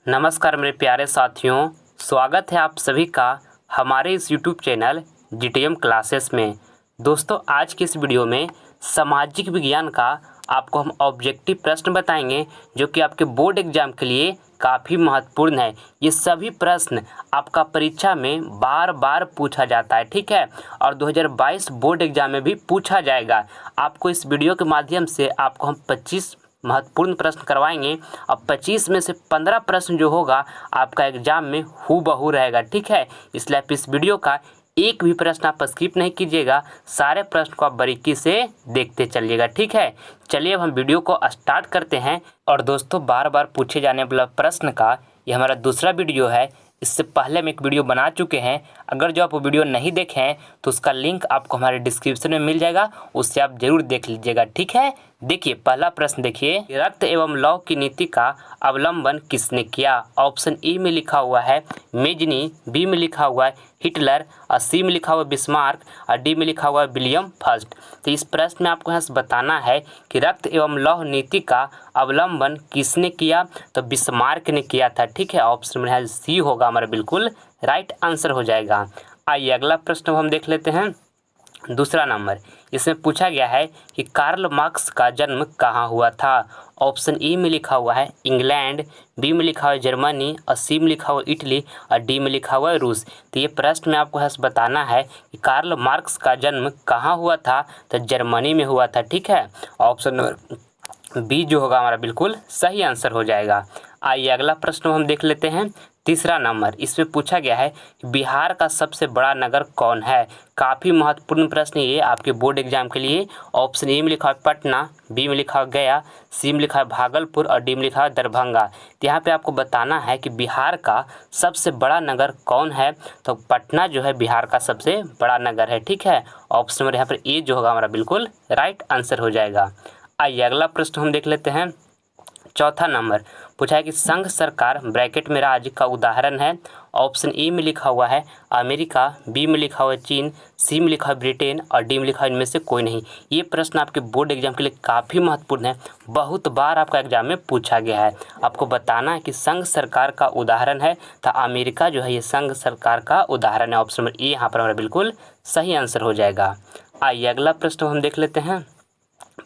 नमस्कार मेरे प्यारे साथियों, स्वागत है आप सभी का हमारे इस YouTube चैनल जीटीएम क्लासेस में। दोस्तों, आज की इस वीडियो में सामाजिक विज्ञान का आपको हम ऑब्जेक्टिव प्रश्न बताएंगे जो कि आपके बोर्ड एग्जाम के लिए काफ़ी महत्वपूर्ण है। ये सभी प्रश्न आपका परीक्षा में बार बार पूछा जाता है, ठीक है, और 2022 बोर्ड एग्जाम में भी पूछा जाएगा। आपको इस वीडियो के माध्यम से आपको हम 25 महत्वपूर्ण प्रश्न करवाएंगे और 25 में से 15 प्रश्न जो होगा आपका एग्जाम में हूबहू रहेगा, ठीक है। इसलिए आप इस वीडियो का एक भी प्रश्न आप स्किप नहीं कीजिएगा, सारे प्रश्न को आप बारीकी से देखते चलिएगा, ठीक है। चलिए अब हम वीडियो को स्टार्ट करते हैं। और दोस्तों, बार बार पूछे जाने वाला प्रश्न का ये हमारा दूसरा वीडियो है। इससे पहले हम एक वीडियो बना चुके हैं, अगर जो आप वो वीडियो नहीं देखे हैं तो उसका लिंक आपको हमारे डिस्क्रिप्शन में मिल जाएगा, उससे आप जरूर देख लीजिएगा, ठीक है। देखिए पहला प्रश्न देखिए, रक्त एवं लौह की नीति का अवलंबन किसने किया? ऑप्शन ए में लिखा हुआ है मेजनी, बी में लिखा हुआ है हिटलर, और सी में लिखा हुआ है बिस्मार्क, और डी में लिखा हुआ है विलियम फर्स्ट। तो इस प्रश्न में आपको यहाँ से बताना है कि रक्त एवं लौह नीति का अवलंबन किसने किया? तो बिस्मार्क ने किया था, ठीक है। ऑप्शन में यहाँ सी होगा हमारा बिल्कुल राइट आंसर हो जाएगा। आइए अगला प्रश्न हम देख लेते हैं। दूसरा नंबर, इसमें पूछा गया है कि कार्ल मार्क्स का जन्म कहाँ हुआ था? ऑप्शन ए में लिखा हुआ है इंग्लैंड, बी में लिखा हुआ है जर्मनी, और सी में लिखा हुआ है इटली, और डी में लिखा हुआ है रूस। तो ये प्रश्न में आपको यहाँ से बताना है कि कार्ल मार्क्स का जन्म कहाँ हुआ था? तो जर्मनी में हुआ था, ठीक है। ऑप्शन नंबर बी जो होगा हमारा बिल्कुल सही आंसर हो जाएगा। आइए अगला प्रश्न हम देख लेते हैं। तीसरा नंबर, इसमें पूछा गया है कि बिहार का सबसे बड़ा नगर कौन है? काफ़ी महत्वपूर्ण प्रश्न ये आपके बोर्ड एग्जाम के लिए। ऑप्शन ए में लिखा है पटना, बी में लिखा है गया, सी में लिखा है भागलपुर, और डी में लिखा है दरभंगा। तो यहाँ पे आपको बताना है कि बिहार का सबसे बड़ा नगर कौन है? तो पटना जो है बिहार का सबसे बड़ा नगर है, ठीक है। ऑप्शन नंबर यहाँ पर ए जो होगा हमारा बिल्कुल राइट आंसर हो जाएगा। आइए अगला प्रश्न हम देख लेते हैं। चौथा नंबर पूछा है कि संघ सरकार ब्रैकेट में राज्य का उदाहरण है। ऑप्शन ए में लिखा हुआ है अमेरिका, बी में लिखा हुआ है चीन, सी में लिखा है ब्रिटेन, और डी में लिखा है इनमें से कोई नहीं। ये प्रश्न आपके बोर्ड एग्जाम के लिए काफ़ी महत्वपूर्ण है, बहुत बार आपका एग्जाम में पूछा गया है। आपको बताना है कि संघ सरकार का उदाहरण है, तो अमेरिका जो है ये संघ सरकार का उदाहरण है। ऑप्शन नंबर ए यहाँ पर हमारा बिल्कुल सही आंसर हो जाएगा। आइए अगला प्रश्न हम देख लेते हैं।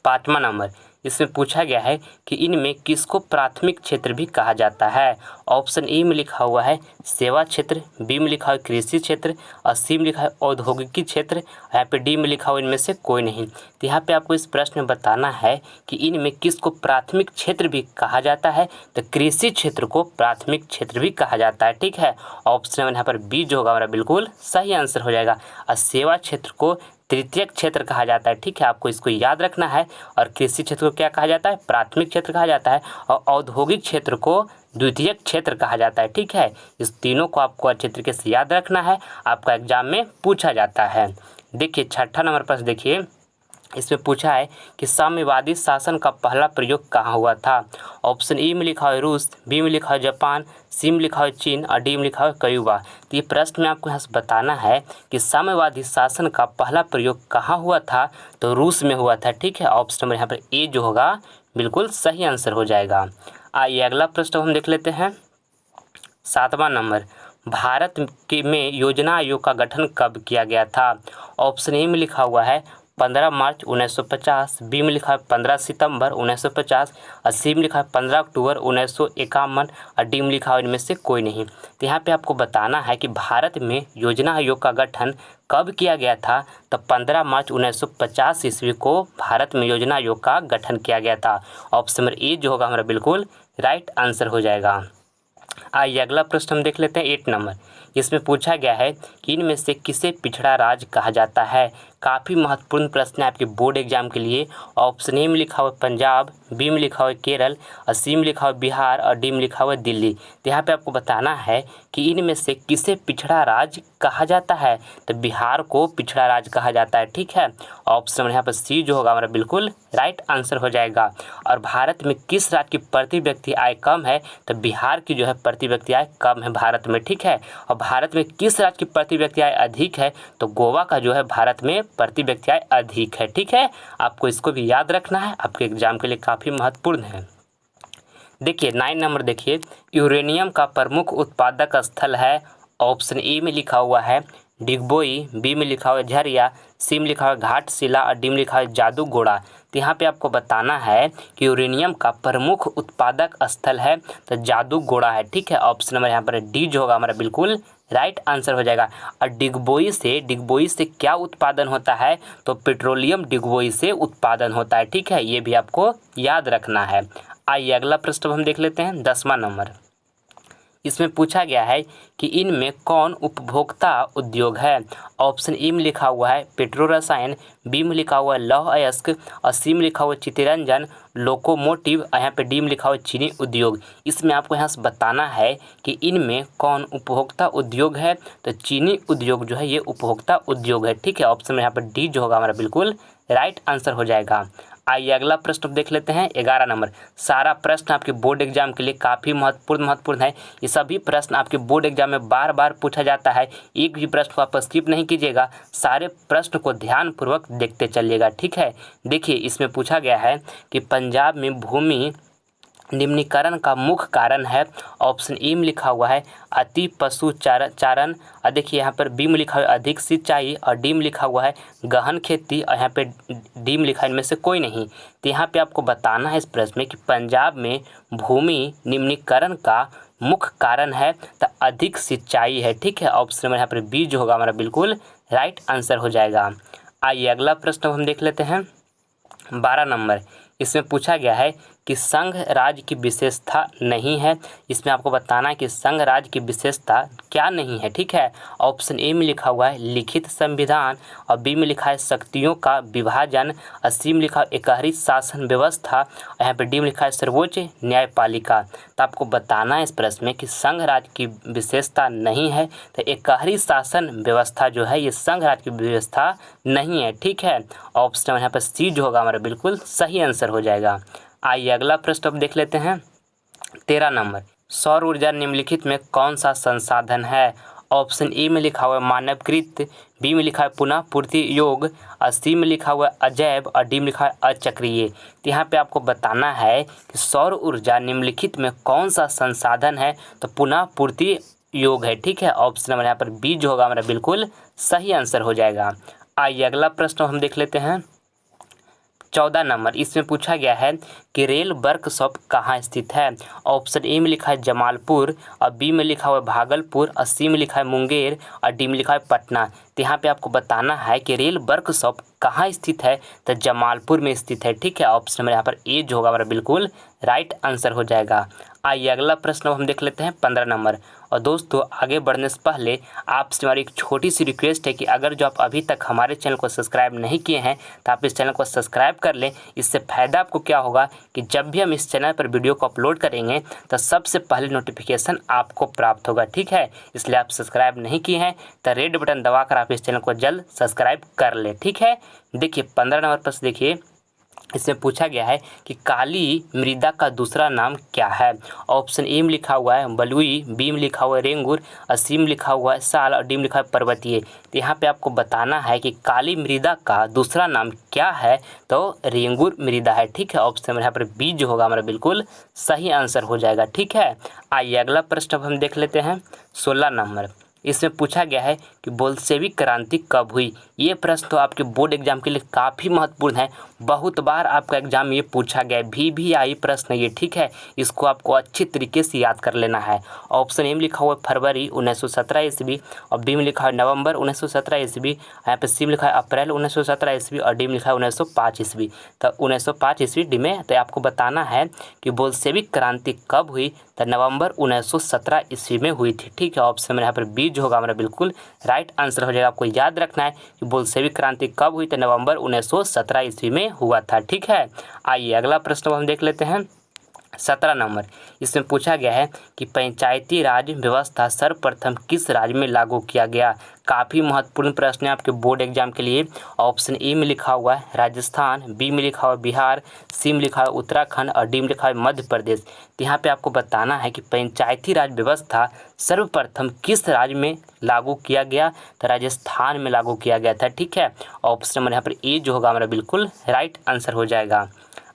पाँचवा नंबर, इसमें पूछा गया है कि इनमें किसको प्राथमिक क्षेत्र भी कहा जाता है? ऑप्शन ए में लिखा हुआ है सेवा क्षेत्र, बी में लिखा हुआ है कृषि क्षेत्र, और सी में लिखा है औद्योगिकी क्षेत्र, यहाँ पे डी में लिखा हुआ इनमें से कोई नहीं। तो यहाँ पे आपको इस प्रश्न में बताना है कि इनमें किसको प्राथमिक क्षेत्र भी कहा जाता है? तो कृषि क्षेत्र को प्राथमिक क्षेत्र भी कहा जाता है, ठीक है। ऑप्शन यहाँ पर बी जो होगा हमारा बिल्कुल सही आंसर हो जाएगा। और सेवा क्षेत्र को तृतीयक क्षेत्र कहा जाता है, ठीक है, आपको इसको याद रखना है। और कृषि क्षेत्र को क्या कहा जाता है? प्राथमिक क्षेत्र कहा जाता है। और औद्योगिक क्षेत्र को द्वितीयक क्षेत्र कहा जाता है, ठीक है। इस तीनों को आपको अच्छे तरीके से याद रखना है, आपका एग्जाम में पूछा जाता है। देखिए छठा नंबर प्रश्न देखिए, इसमें पूछा है कि साम्यवादी शासन का पहला प्रयोग कहाँ हुआ था? ऑप्शन ए में लिखा है रूस, बी में लिखा है जापान, सी में लिखा है चीन, और डी में लिखा है क्यूबा। तो ये प्रश्न में आपको यहाँ से बताना है कि साम्यवादी शासन का पहला प्रयोग कहाँ हुआ था? तो रूस में हुआ था, ठीक है। ऑप्शन नंबर यहाँ पर ए जो होगा बिल्कुल सही आंसर हो जाएगा। आइए अगला प्रश्न हम देख लेते हैं। सातवां नंबर, भारत के में योजना आयोग का गठन कब किया गया था? ऑप्शन ए में लिखा हुआ है 15 मार्च 1950, बी में लिखा है 15 सितंबर 1950, और सी में लिखा है 15 अक्टूबर 1951, और डी में लिखा है इनमें से कोई नहीं। तो यहाँ पे आपको बताना है कि भारत में योजना आयोग का गठन कब किया गया था? तो 15 मार्च 1950 ईस्वी को भारत में योजना आयोग का गठन किया गया था। ऑप्शन नंबर ए जो होगा हमारा बिल्कुल राइट आंसर हो जाएगा। आइए अगला प्रश्न हम देख लेते हैं 8 नंबर। इसमें पूछा गया है कि इनमें से किसे पिछड़ा राज्य कहा जाता है? काफ़ी महत्वपूर्ण प्रश्न है आपके बोर्ड एग्जाम के लिए। ऑप्शन ए में लिखा हुआ पंजाब, बी में लिखा हुआ केरल, और सी में लिखा हुआ बिहार, और डी में लिखा हुआ दिल्ली। तो यहाँ पे आपको बताना है कि इनमें से किसे पिछड़ा राज्य कहा जाता है? तो बिहार को पिछड़ा राज्य कहा जाता है, ठीक है। ऑप्शन नंबर यहाँ पर सी जो होगा हमारा बिल्कुल राइट आंसर हो जाएगा। और भारत में किस राज्य की प्रति व्यक्ति आय कम है? तो बिहार की जो है प्रति व्यक्ति आय कम है भारत में, ठीक है। और भारत में किस राज्य की प्रति व्यक्ति आय अधिक है? तो गोवा का जो है भारत में प्रति व्यक्ति आय अधिक है, ठीक है। आपको इसको भी याद रखना है, आपके एग्जाम के लिए काफ़ी महत्वपूर्ण है। देखिए 9 नंबर देखिए, यूरेनियम का प्रमुख उत्पादक स्थल है। ऑप्शन ए में लिखा हुआ है डिगबोई, बी में लिखा हुआ है झरिया, सी में लिखा हुआ है घाटशिला और डी में लिखा हुआ है जादूगोड़ा। तो यहाँ पे आपको बताना है कि यूरेनियम का प्रमुख उत्पादक स्थल है तो जादूगोड़ा है। ठीक है, ऑप्शन नंबर यहाँ पर डी जो होगा हमारा बिल्कुल राइट आंसर हो जाएगा। और डिगबोई से क्या उत्पादन होता है, तो पेट्रोलियम डिगबोई से उत्पादन होता है। ठीक है, ये भी आपको याद रखना है। आइए अगला प्रश्न हम देख लेते हैं 10वां नंबर। इसमें पूछा गया है कि इनमें कौन उपभोक्ता उद्योग है। ऑप्शन ए में लिखा हुआ है पेट्रो रसायन, बी में लिखा हुआ है लौह अयस्क और सी में लिखा हुआ है चित्तरंजन लोकोमोटिव और यहाँ पे डी में लिखा हुआ है चीनी उद्योग। इसमें आपको यहाँ से बताना है कि इनमें कौन उपभोक्ता उद्योग है, तो चीनी उद्योग जो है ये उपभोक्ता उद्योग है। ठीक है, ऑप्शन में यहाँ पर डी जो होगा हमारा बिल्कुल राइट आंसर हो जाएगा। आइए अगला प्रश्न देख लेते हैं 11 नंबर। सारा प्रश्न आपके बोर्ड एग्जाम के लिए काफ़ी महत्वपूर्ण है। ये सभी प्रश्न आपके बोर्ड एग्जाम में बार बार पूछा जाता है। एक भी प्रश्न को आप स्किप नहीं कीजिएगा, सारे प्रश्न को ध्यानपूर्वक देखते चलिएगा। ठीक है, देखिए इसमें पूछा गया है कि पंजाब में भूमि निम्नीकरण का मुख्य कारण है। ऑप्शन ए में लिखा हुआ है अति पशु चारण और देखिए यहाँ पर बी में लिखा हुआ है अधिक सिंचाई और डी में लिखा हुआ है गहन खेती और यहाँ पे डी में लिखा है इनमें से कोई नहीं। तो यहाँ पे आपको बताना है इस प्रश्न में कि पंजाब में भूमि निम्नीकरण का मुख्य कारण है तो अधिक सिंचाई है। ठीक है, ऑप्शन नंबर यहाँ पर बी जो होगा हमारा बिल्कुल राइट आंसर हो जाएगा। आइए अगला प्रश्न हम देख लेते हैं 12 नंबर। इसमें पूछा गया है कि संघ राज्य की विशेषता नहीं है। इसमें आपको बताना है कि संघ राज्य की विशेषता क्या नहीं है। ठीक है, ऑप्शन ए में लिखा हुआ है लिखित संविधान और बी में लिखा है शक्तियों का विभाजन और सी में लिखा है एकहरी शासन व्यवस्था और यहाँ पे डी में लिखा है सर्वोच्च न्यायपालिका। तो आपको बताना है इस प्रश्न में कि संघ राज्य की विशेषता नहीं है तो एकहरी शासन व्यवस्था जो है ये संघ राज्य की व्यवस्था नहीं है। ठीक है, ऑप्शन यहाँ पर सी जो होगा हमारा बिल्कुल सही आंसर हो जाएगा। आइए अगला प्रश्न अब देख लेते हैं 13 नंबर। सौर ऊर्जा निम्नलिखित में कौन सा संसाधन है। ऑप्शन ए में लिखा हुआ है मानवकृत, बी में लिखा है पुनः पूर्ति योग और सी में लिखा हुआ है अजैव और डी में लिखा है अचक्रीय। तो यहाँ पे आपको बताना है कि सौर ऊर्जा निम्नलिखित में कौन सा संसाधन है, तो पुनः पूर्ति योग है। ठीक है, ऑप्शन नंबर यहाँ पर बी जो होगा हमारा बिल्कुल सही आंसर हो जाएगा। आइए अगला प्रश्न हम देख लेते हैं 14 नंबर। इसमें पूछा गया है कि रेल वर्कशॉप कहाँ स्थित है। ऑप्शन ए में लिखा है जमालपुर और बी में लिखा हुआ है भागलपुर और सी में लिखा है मुंगेर और डी में लिखा है पटना। तो यहाँ पे आपको बताना है कि रेल वर्कशॉप कहाँ स्थित है, तो जमालपुर में स्थित है। ठीक है, ऑप्शन नंबर यहाँ पर ए जो होगा हमारा बिल्कुल राइट आंसर हो जाएगा। आइए अगला प्रश्न हम देख लेते हैं 15 नंबर। और दोस्तों आगे बढ़ने से पहले आपसे हमारी एक छोटी सी रिक्वेस्ट है कि अगर जो आप अभी तक हमारे चैनल को सब्सक्राइब नहीं किए हैं तो आप इस चैनल को सब्सक्राइब कर लें। इससे फ़ायदा आपको क्या होगा कि जब भी हम इस चैनल पर वीडियो को अपलोड करेंगे तो सबसे पहले नोटिफिकेशन आपको प्राप्त होगा। ठीक है, इसलिए आप सब्सक्राइब नहीं किए हैं तो रेड बटन दबाकर आप इस चैनल को जल्द सब्सक्राइब कर लें। ठीक है, देखिए 15 नंबर पर देखिए इसमें पूछा गया है कि काली मृदा का दूसरा नाम क्या है। ऑप्शन ए में लिखा हुआ है बलुई, बी में लिखा हुआ है रेंगुर और सी में लिखा हुआ है साल और डी में लिखा है पर्वतीय। तो यहाँ पे आपको बताना है कि काली मृदा का दूसरा नाम क्या है, तो रेंगुर मृदा है। ठीक है, ऑप्शन यहाँ पर बी जो होगा हमारा बिल्कुल सही आंसर हो जाएगा। ठीक है, आइए अगला प्रश्न अब हम देख लेते हैं 16 नंबर। इसमें पूछा गया है कि बोल्शेविक क्रांति कब हुई। ये प्रश्न तो आपके बोर्ड एग्जाम के लिए काफ़ी महत्वपूर्ण है, बहुत बार आपका एग्जाम ये पूछा गया है, VVI प्रश्न ये। ठीक है, इसको आपको अच्छी तरीके से याद कर लेना है। ऑप्शन ए में लिखा हुआ है फरवरी 1917 ईस्वी और बी में लिखा है नवंबर 1917 ईस्वी, यहाँ पे सी में लिखा है अप्रैल 1917 ईस्वी और डी में लिखा है 1905 ईस्वी। तो 1905 ईस्वी डी में तो आपको बताना है कि बोल्शेविक क्रांति कब हुई, तो नवंबर 1917 ईस्वी में हुई थी। ठीक है, ऑप्शन में यहाँ पर बी जो होगा हमारा बिल्कुल राइट आंसर हो जाएगा। आपको याद रखना है कि बोल्शेविक क्रांति कब हुई, तो नवंबर 1917 ईस्वी में हुआ था। ठीक है, आइए अगला प्रश्न हम देख लेते हैं 17 नंबर। इसमें पूछा गया है कि पंचायती राज व्यवस्था सर्वप्रथम किस राज्य में लागू किया गया। काफ़ी महत्वपूर्ण प्रश्न है आपके बोर्ड एग्जाम के लिए। ऑप्शन ए में लिखा हुआ है राजस्थान, बी में लिखा हुआ बिहार, सी में लिखा हुआ उत्तराखंड और डी में लिखा हुआ मध्य प्रदेश। तो यहाँ पे आपको बताना है कि पंचायती राज व्यवस्था सर्वप्रथम किस राज्य में लागू किया गया, तो राजस्थान में लागू किया गया था। ठीक है, ऑप्शन नंबर यहाँ पर ए जो होगा हमारा बिल्कुल राइट आंसर हो जाएगा।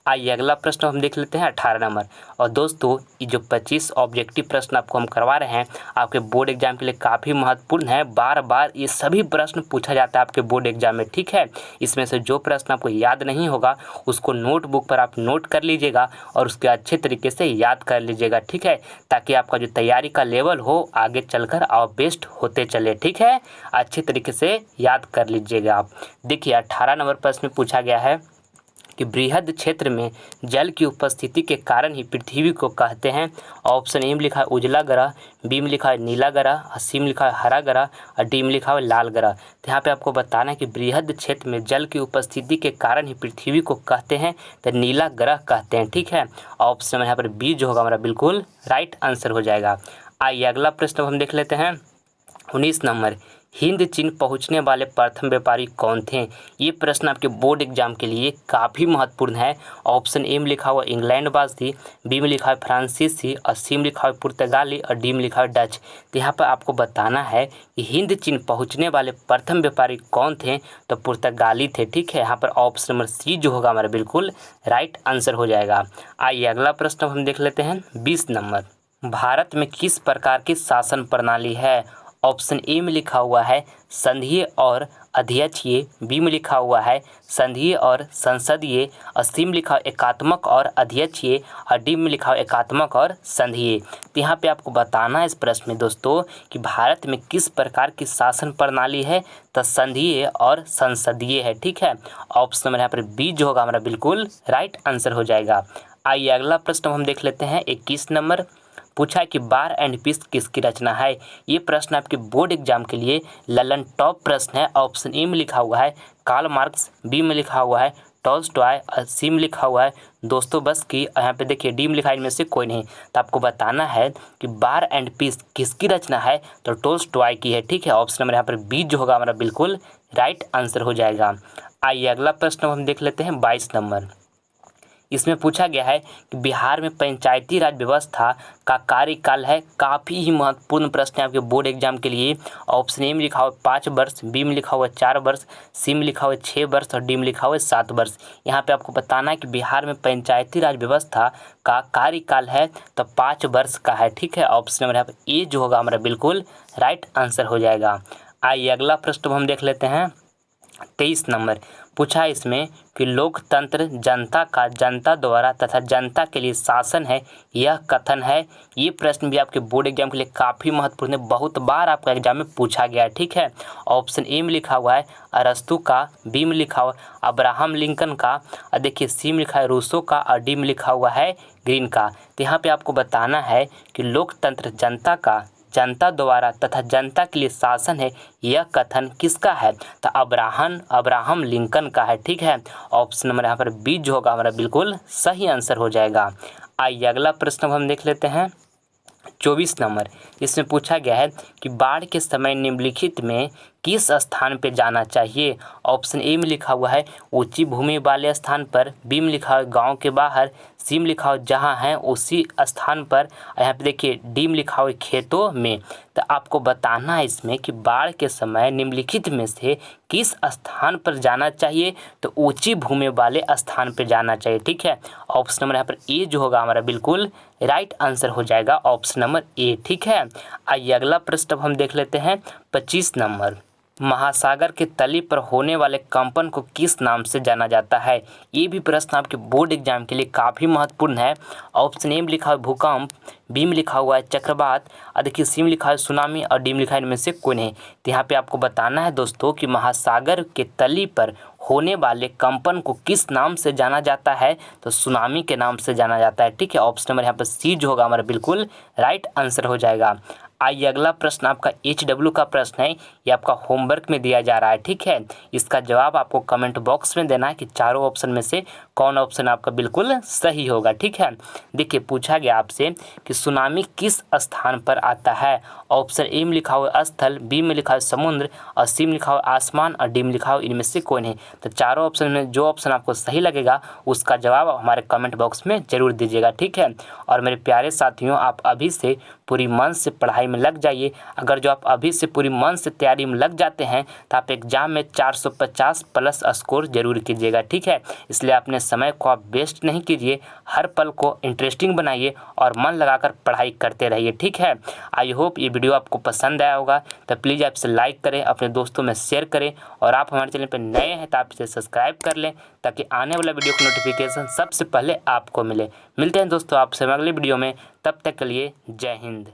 आइए अगला प्रश्न हम देख लेते हैं 18 नंबर। और दोस्तों ये जो 25 ऑब्जेक्टिव प्रश्न आपको हम करवा रहे हैं आपके बोर्ड एग्जाम के लिए काफ़ी महत्वपूर्ण है। बार बार ये सभी प्रश्न पूछा जाता है आपके बोर्ड एग्जाम में, ठीक है। इसमें से जो प्रश्न आपको याद नहीं होगा उसको नोटबुक पर आप नोट कर लीजिएगा और उसके अच्छे तरीके से याद कर लीजिएगा, ठीक है, ताकि आपका जो तैयारी का लेवल हो आगे चलकर और बेस्ट होते चले, ठीक है। अच्छे तरीके से याद कर लीजिएगा आप। देखिए 18 नंबर प्रश्न में पूछा गया है कि बृहद क्षेत्र में जल की उपस्थिति के कारण ही पृथ्वी को कहते हैं। ऑप्शन ए में लिखा है उजला ग्रह, बी में लिखा है नीला ग्रह, सी में लिखा है हरा ग्रह और डी में लिखा है लाल ग्रह। तो यहाँ पे आपको बताना है कि बृहद क्षेत्र में जल की उपस्थिति के कारण ही पृथ्वी को कहते हैं तो नीला ग्रह कहते हैं, ठीक है। ऑप्शन यहाँ पर बी जो होगा हमारा बिल्कुल राइट आंसर हो जाएगा। आइए अगला प्रश्न हम देख लेते हैं 19 नंबर। हिंद चीन पहुंचने वाले प्रथम व्यापारी कौन थे? ये प्रश्न आपके बोर्ड एग्जाम के लिए काफ़ी महत्वपूर्ण है। ऑप्शन ए में लिखा हुआ इंग्लैंडवासी, बी में लिखा है फ्रांसीसी और सी में लिखा है पुर्तगाली और डी में लिखा है डच। तो यहाँ पर आपको बताना है कि हिंद चीन पहुंचने वाले प्रथम व्यापारी कौन थे, तो पुर्तगाली थे, ठीक है। यहाँ पर ऑप्शन नंबर सी जो होगा हमारा बिल्कुल राइट आंसर हो जाएगा। आइए अगला प्रश्न हम देख लेते हैं 20 नंबर। भारत में किस प्रकार की शासन प्रणाली है? ऑप्शन ए में लिखा हुआ है संघीय और अध्यक्षीय, बी में लिखा हुआ है संघीय और संसदीय और सी में लिखा एकात्मक और अध्यक्षीय और डी में लिखा एकात्मक और संघीय। तो यहाँ पे आपको बताना है इस प्रश्न में दोस्तों कि भारत में किस प्रकार की शासन प्रणाली है, तो संघीय और संसदीय है, ठीक है। ऑप्शन नंबर यहाँ पर बी जो होगा हमारा बिल्कुल राइट आंसर हो जाएगा। आइए अगला प्रश्न हम देख लेते हैं 21 नंबर। पूछा है कि वार एंड पीस किसकी रचना है? ये प्रश्न आपके बोर्ड एग्जाम के लिए ललन टॉप प्रश्न है। ऑप्शन ए में लिखा हुआ है कार्ल मार्क्स, बी में लिखा हुआ है टॉल्स्टॉय और सी में लिखा हुआ है दोस्तोयेव्स्की। यहाँ पे देखिए डी में लिखा है इनमें से कोई नहीं। तो आपको बताना है कि वार एंड पीस किसकी रचना है, तो टॉल्स्टॉय की है, ठीक है। ऑप्शन नंबर यहाँ पर बी जो होगा हमारा बिल्कुल राइट आंसर हो जाएगा। आइए अगला प्रश्न हम देख लेते हैं 22 नंबर। इसमें पूछा गया है कि बिहार में पंचायती राज व्यवस्था का कार्यकाल है। काफ़ी ही महत्वपूर्ण प्रश्न है आपके बोर्ड एग्जाम के लिए। ऑप्शन ए में लिखा हुआ 5 वर्ष, बी में लिखा हुआ 4 वर्ष, सी में लिखा हुआ 6 वर्ष और डी में लिखा हुआ 7 वर्ष। यहाँ पे आपको बताना है कि बिहार में पंचायती राज व्यवस्था का कार्यकाल है तो 5 वर्ष का है, ठीक है। ऑप्शन नंबर यहाँ पर ए जो होगा हमारा बिल्कुल राइट आंसर हो जाएगा। आइए अगला प्रश्न हम देख लेते हैं 23 नंबर। पूछा है इसमें कि लोकतंत्र जनता का जनता द्वारा तथा जनता के लिए शासन है, यह कथन है। ये प्रश्न भी आपके बोर्ड एग्जाम के लिए काफ़ी महत्वपूर्ण है, बहुत बार आपका एग्जाम में पूछा गया है, ठीक है। ऑप्शन ए में लिखा हुआ है अरस्तु का, बी में लिखा हुआ है अब्राहम लिंकन का और देखिए सी में लिखा है रूसो का और डी में लिखा हुआ है ग्रीन का। तो यहाँ पे आपको बताना है कि लोकतंत्र जनता का जनता द्वारा तथा जनता के लिए शासन है, यह कथन किसका है, तो अब्राहम लिंकन का है, ठीक है। ऑप्शन नंबर यहाँ पर बी जो होगा हमारा बिल्कुल सही आंसर हो जाएगा। आइए अगला प्रश्न हम देख लेते हैं 24 नंबर। इसमें पूछा गया है कि बाढ़ के समय निम्नलिखित में किस स्थान पर जाना चाहिए? ऑप्शन ए में लिखा हुआ है ऊंची भूमि वाले स्थान पर, बी में लिखा हुआ है गाँव के बाहर, सी में लिखा हुआ जहाँ है उसी स्थान पर, यहाँ पे देखिए डी में लिखा हुआ खेतों में। तो आपको बताना है इसमें कि बाढ़ के समय निम्नलिखित में से किस स्थान पर जाना चाहिए, तो ऊंची भूमि वाले स्थान पर जाना चाहिए, ठीक है। ऑप्शन नंबर यहाँ पर ए जो होगा हमारा बिल्कुल राइट आंसर हो जाएगा, ऑप्शन नंबर ए, ठीक है। आइए अगला प्रश्न हम देख लेते हैं 25 नंबर। महासागर के तली पर होने वाले कंपन को किस नाम से जाना जाता है? ये भी प्रश्न आपके बोर्ड एग्जाम के लिए काफ़ी महत्वपूर्ण है। ऑप्शन ए में लिखा है भूकंप, बी में लिखा हुआ है चक्रवात और देखिए सी में लिखा है सुनामी और डी में लिखा है इनमें से कोई नहीं। तो यहाँ पे आपको बताना है दोस्तों कि महासागर के तली पर होने वाले कंपन को किस नाम से जाना जाता है, तो सुनामी के नाम से जाना जाता है, ठीक है। ऑप्शन नंबर यहाँ पर सी जो होगा हमारा बिल्कुल राइट आंसर हो जाएगा। आइए अगला प्रश्न आपका HW का प्रश्न है, ये आपका होमवर्क में दिया जा रहा है, ठीक है। इसका जवाब आपको कमेंट बॉक्स में देना है कि चारों ऑप्शन में से कौन ऑप्शन आपका बिल्कुल सही होगा, ठीक है। देखिए पूछा गया आपसे कि सुनामी किस स्थान पर आता है? ऑप्शन ए में लिखा हुआ स्थल, बी में लिखा है समुद्र और सी में लिखा हुआ आसमान और डी में लिखा हुआ इनमें से कोई नहीं। तो चारों ऑप्शन में जो ऑप्शन आपको सही लगेगा उसका जवाब हमारे कमेंट बॉक्स में जरूर दीजिएगा, ठीक है। और मेरे प्यारे साथियों, आप अभी से पूरी मन से पढ़ाई में लग जाइए। अगर जो आप अभी से पूरी मन से तैयारी में लग जाते हैं तो आप एग्जाम में 450 प्लस स्कोर जरूर कीजिएगा, ठीक है। इसलिए आपने समय को आप वेस्ट नहीं कीजिए, हर पल को इंटरेस्टिंग बनाइए और मन लगाकर पढ़ाई करते रहिए। ठीक है, आई होप ये वीडियो आपको पसंद आया होगा, तो प्लीज़ आप इसे लाइक करें, अपने दोस्तों में शेयर करें और आप हमारे चैनल पर नए हैं तो आप इसे सब्सक्राइब कर लें ताकि आने वाला वीडियो का नोटिफिकेशन सबसे पहले आपको मिले। मिलते हैं दोस्तों आपसे अगले वीडियो में, तब तक के लिए जय हिंद।